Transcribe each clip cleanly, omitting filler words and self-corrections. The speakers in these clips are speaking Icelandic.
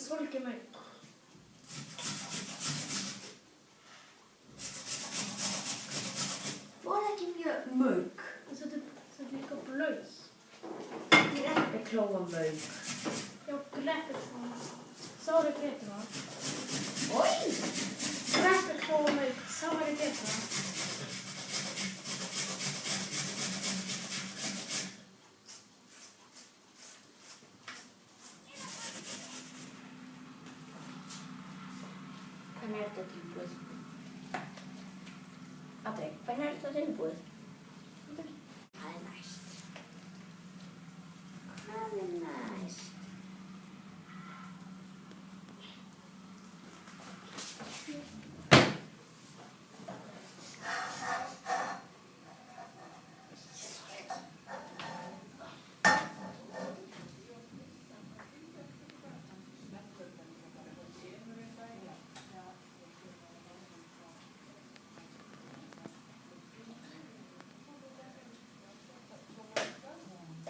svolítið mjölk. Var ekki mjög mjölk? Þetta er líka blöð. Gleppeklóamjölk. Já, gleppeklóa. Sá er betra. Oj! Gleppeklóamjölk, sá er betra. Hvernig þetta tilbúið? Andri, hvernig þetta tilbúið? Það næst. Það næst.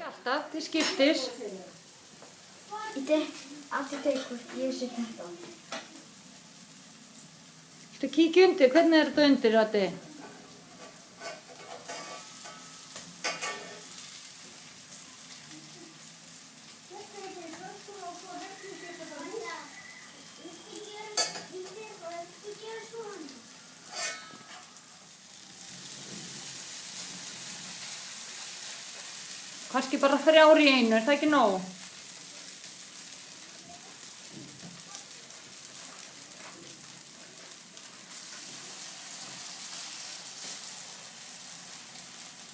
Alltaf, þið skiptis. Allt tekur, ég sé þetta. Þú kíkja undir, hvernig er þetta undir, Addi? Kannski bara 3 í einu, er það ekki nóg?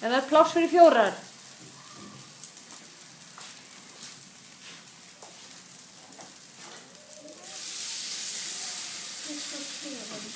Eða er pláss fyrir 4? Ég skal skilja það.